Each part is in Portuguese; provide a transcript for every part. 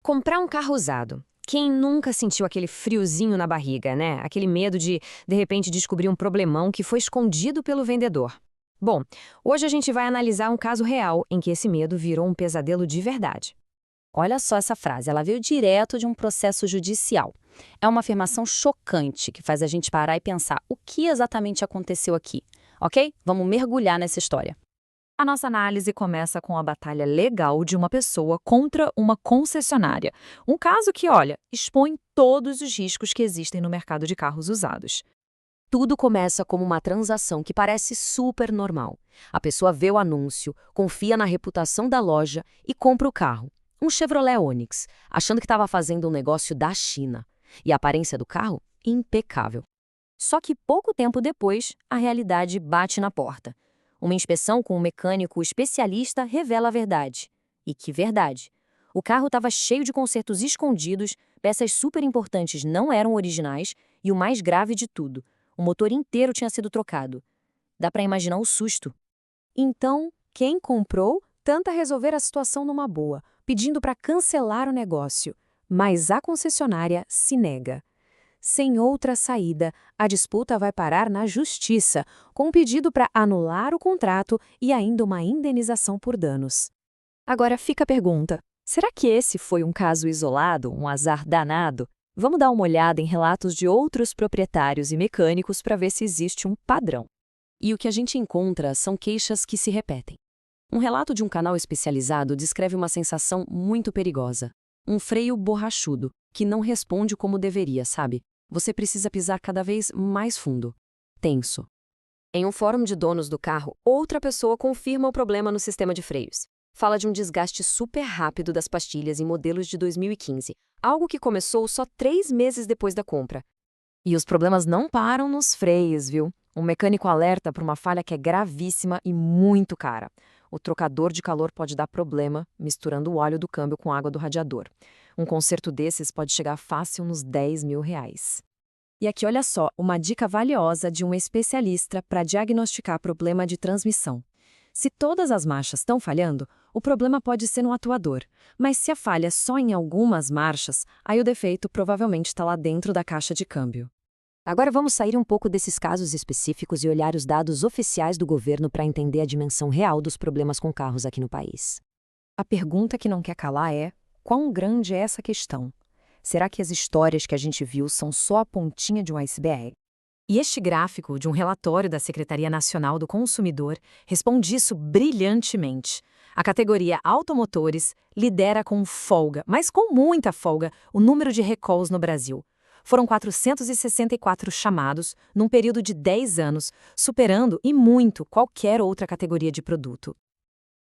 Comprar um carro usado. Quem nunca sentiu aquele friozinho na barriga, né? Aquele medo de repente, descobrir um problemão que foi escondido pelo vendedor. Bom, hoje a gente vai analisar um caso real em que esse medo virou um pesadelo de verdade. Olha só essa frase, ela veio direto de um processo judicial. É uma afirmação chocante que faz a gente parar e pensar o que exatamente aconteceu aqui, ok? Vamos mergulhar nessa história. A nossa análise começa com a batalha legal de uma pessoa contra uma concessionária. Um caso que, olha, expõe todos os riscos que existem no mercado de carros usados. Tudo começa como uma transação que parece super normal. A pessoa vê o anúncio, confia na reputação da loja e compra o carro. Um Chevrolet Onix, achando que estava fazendo um negócio da China. E a aparência do carro? Impecável. Só que pouco tempo depois, a realidade bate na porta. Uma inspeção com um mecânico especialista revela a verdade. E que verdade! O carro estava cheio de consertos escondidos, peças super importantes não eram originais e o mais grave de tudo, o motor inteiro tinha sido trocado. Dá para imaginar o susto. Então, quem comprou tenta resolver a situação numa boa, pedindo para cancelar o negócio. Mas a concessionária se nega. Sem outra saída, a disputa vai parar na justiça, com um pedido para anular o contrato e ainda uma indenização por danos. Agora fica a pergunta: será que esse foi um caso isolado, um azar danado? Vamos dar uma olhada em relatos de outros proprietários e mecânicos para ver se existe um padrão. E o que a gente encontra são queixas que se repetem. Um relato de um canal especializado descreve uma sensação muito perigosa. Um freio borrachudo, que não responde como deveria, sabe? Você precisa pisar cada vez mais fundo. Tenso. Em um fórum de donos do carro, outra pessoa confirma o problema no sistema de freios. Fala de um desgaste super rápido das pastilhas em modelos de 2015, algo que começou só 3 meses depois da compra. E os problemas não param nos freios, viu? Um mecânico alerta para uma falha que é gravíssima e muito cara. O trocador de calor pode dar problema, misturando o óleo do câmbio com a água do radiador. Um conserto desses pode chegar fácil nos R$ 10.000. E aqui, olha só, uma dica valiosa de um especialista para diagnosticar problema de transmissão. Se todas as marchas estão falhando, o problema pode ser no atuador. Mas se a falha é só em algumas marchas, aí o defeito provavelmente está lá dentro da caixa de câmbio. Agora vamos sair um pouco desses casos específicos e olhar os dados oficiais do governo para entender a dimensão real dos problemas com carros aqui no país. A pergunta que não quer calar é: quão grande é essa questão? Será que as histórias que a gente viu são só a pontinha de um iceberg? E este gráfico de um relatório da Secretaria Nacional do Consumidor responde isso brilhantemente. A categoria automotores lidera com folga, mas com muita folga, o número de recalls no Brasil. Foram 464 chamados num período de 10 anos, superando e muito qualquer outra categoria de produto.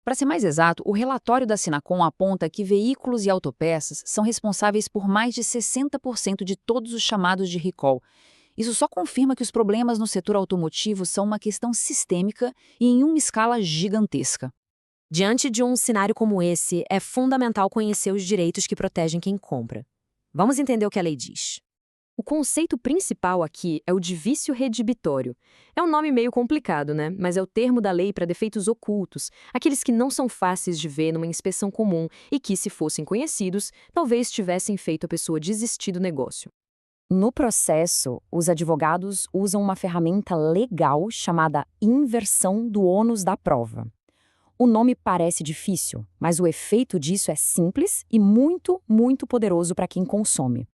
Para ser mais exato, o relatório da Sinacom aponta que veículos e autopeças são responsáveis por mais de 60% de todos os chamados de recall. Isso só confirma que os problemas no setor automotivo são uma questão sistêmica e em uma escala gigantesca. Diante de um cenário como esse, é fundamental conhecer os direitos que protegem quem compra. Vamos entender o que a lei diz. O conceito principal aqui é o de vício redibitório. É um nome meio complicado, né? Mas é o termo da lei para defeitos ocultos, aqueles que não são fáceis de ver numa inspeção comum e que, se fossem conhecidos, talvez tivessem feito a pessoa desistir do negócio. No processo, os advogados usam uma ferramenta legal chamada inversão do ônus da prova. O nome parece difícil, mas o efeito disso é simples e muito, muito poderoso para quem consome.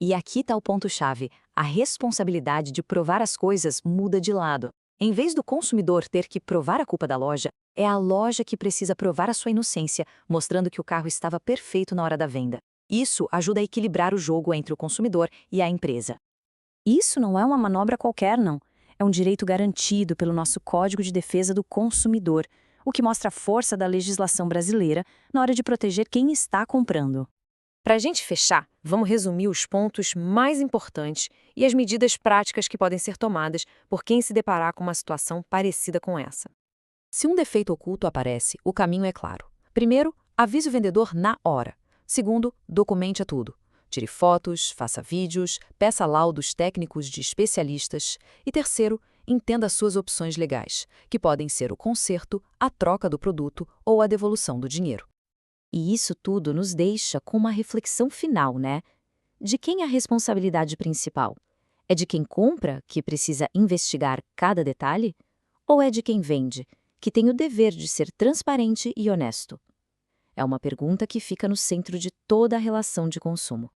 E aqui está o ponto-chave: a responsabilidade de provar as coisas muda de lado. Em vez do consumidor ter que provar a culpa da loja, é a loja que precisa provar a sua inocência, mostrando que o carro estava perfeito na hora da venda. Isso ajuda a equilibrar o jogo entre o consumidor e a empresa. Isso não é uma manobra qualquer, não. É um direito garantido pelo nosso Código de Defesa do Consumidor, o que mostra a força da legislação brasileira na hora de proteger quem está comprando. Para a gente fechar, vamos resumir os pontos mais importantes e as medidas práticas que podem ser tomadas por quem se deparar com uma situação parecida com essa. Se um defeito oculto aparece, o caminho é claro. Primeiro, avise o vendedor na hora. Segundo, documente tudo. Tire fotos, faça vídeos, peça laudos técnicos de especialistas. E terceiro, entenda suas opções legais, que podem ser o conserto, a troca do produto ou a devolução do dinheiro. E isso tudo nos deixa com uma reflexão final, né? De quem é a responsabilidade principal? É de quem compra, que precisa investigar cada detalhe? Ou é de quem vende, que tem o dever de ser transparente e honesto? É uma pergunta que fica no centro de toda a relação de consumo.